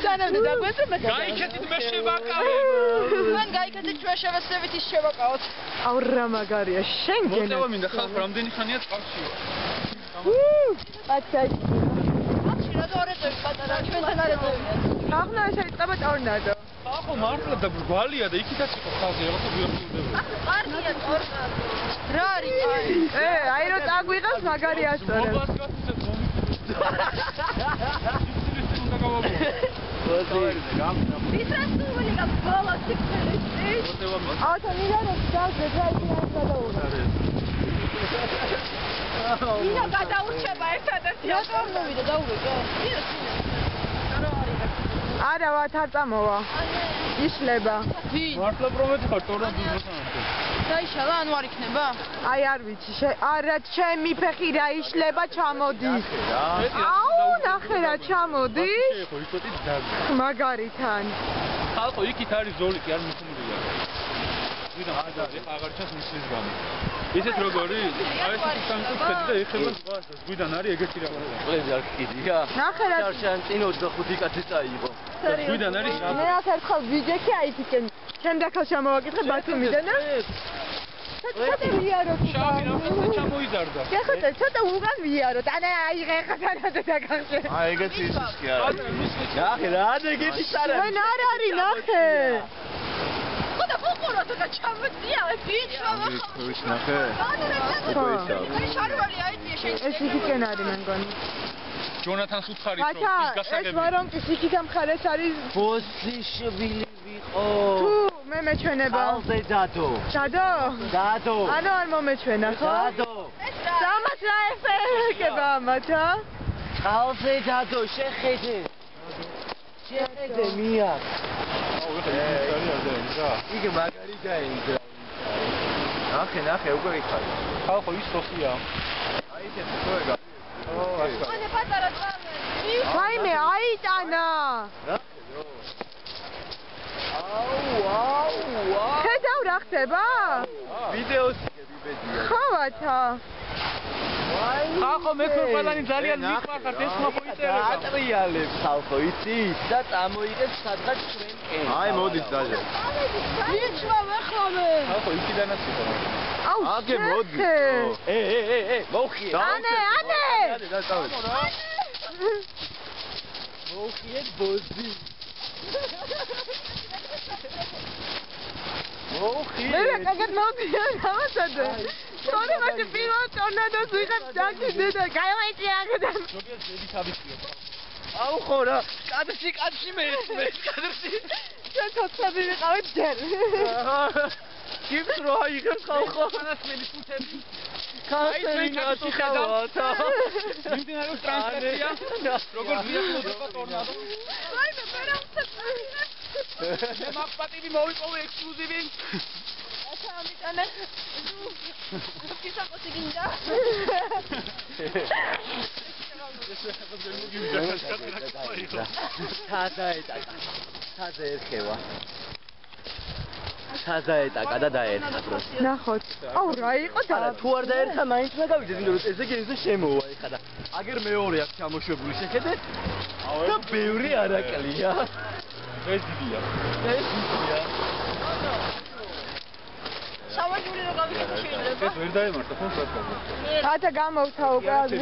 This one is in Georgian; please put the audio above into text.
სანამ დაგვეცე მე გაიქეთით მე შევაკავე. მან გაიქეთით ჩვენ შევასწრებით ის შევაკავოთ. აუ რა მაგარია შენ გენა. მოწევა მინდა ხალხ რამდენი ხანია წყალში. აცი ახში რა დორეთები პატარა ჩვენთან არეთებია. ახლა შეიძლება ტორნადო. ახო მართლა და ბრვალია და იქითაც იყო ხალხი რაღაცა ვიერთულდება. კარგია ტორნადო. რა არის აი? აი რო წაგვიღავს მაგარი ასწორებს. Მისრასული გაბალა სიკვდილში. აუთა მიდარო დავზე დაიჭირა გადაურა. ინა გადაურჩება ერთადერთი. რატომ მოვიდა დაურეკო? არა ვათ არ წამოვა. იშლება. მართლა პრომეთქა ტორნადოს დაიშალა ანუ არ იქნება? აი არ ვიცი არა ჩემი ფეხი რა იშლება ჩამოდის. აუ ნახე რა ჩამოდის. ხო იცოდით და მაგარითან. ხალხო იქით არის ზოლი კი არ მიხმულია. ვიდა აღარ ჩანს მისლის გამო. ისეთ როგორი? აი ეს სამწუხაროდ და ეხება ზღვას. ზღვიდან არის ეგეთი რაღაც. ყველი არ ხიდია. ნახე რა შენ წინ 25 კაცი წაიღო. ზღვიდან არის. მე ახერხავ ვიჯექი აი თვითონ. შემდეგაც ჩამოვაკითხე ბათუმიდან და ცოტა ვიაროთ. შავი რაღაცა ჩამოიზარდა. ეხლა ცოტა უგან ვიაროთ. აიღე ხა თანადე დაგახშე. აი ეგეთი ისიც კი არა. ნახე რა ეგეთი არა. ვენ არ არის ნახე. ხოდა ფუყუროთ და ჩამოწია ბიჭო. ის ნახე. აი შარვალი აიწია შენ. ეს იქიდან არის მე მგონი. ჯონათანს უთხარით რომ ის ეს გასაგები. ვარონკის იქიდან მხარეს არის ბოსიშვილი ვიყო. თუ მე მეჩვენება. ალზე დადო. დადო? დადო. ანუ არ მომეჩვენა ხო? დადო. დამაც რა ეფექტება ამათა? ალზე დადო შეხედე. შეხედე მია. აუ ეხლა ის არის და იგი მაგარი დაინდა. ნახე უკვე იქარი. ხალხო ის სოფია. აი ეს ხოეგა. მანე პატარა წამე. ვაიმე აიტანა. აუ. ხედავ რა ხდება? ვიდეოს ვიბედია. ხავათა. ხალხო მე ყველანი ძალიან მიყვარხართ ეს მოიწერება. ატრიალებს ხალხო იცი და წამოიღებს სადღაც ჩვენკენ. აი მოდით დაჟე. ბიჭო ვეხლავე. ხალხო იქიდანაც იყო. აუ აგე მოდი. მოხიე. ანე. დაწავედ. მოხიე ბოზი. მოხიე. მე კაგად მოვიდა გამოსადე. თორე მაშინ პირველ ტორნადოს ვიღებ დაგიდე და გაიყვეჭი აქედან. ზოგიერთ ზედიქაბისია. აუ ხო რა. კადრში მე კადრში. ჩვენ თოცხები ვიყავით ჯერ. გიფს რო აიღებს ხალხო. განაცმელი ფუთები. კაცები გაწუხავთ. მიმდინარეობს ტრანსლაცია. როგორ ვიახლოვდება ტორნადო? ვაიმე მე რა ვცეცე. მე მაგპატივი მოვიპოვე ექსკლუზივი. ახლა ამიტანე. ისაკოსი გინდა. თაზე ერხევა. თაზე ეტაკა და დაერხა დროს. ნახოთ. აუ რა იყო და თუ არ დაერხა მაინც უნდა გავიდე იმიტომ რომ ესე გენზე შემოვა ეხლა და აგერ მეორე აქ ჩამოშვებული შეხედე და ბევრი არაკლია. ეს დიდია. სავაჭური რო გავიქეთ შეიძლება. ეს ვერ დაემართა ხო საკითხი. ათა გამოვთაო კაცი.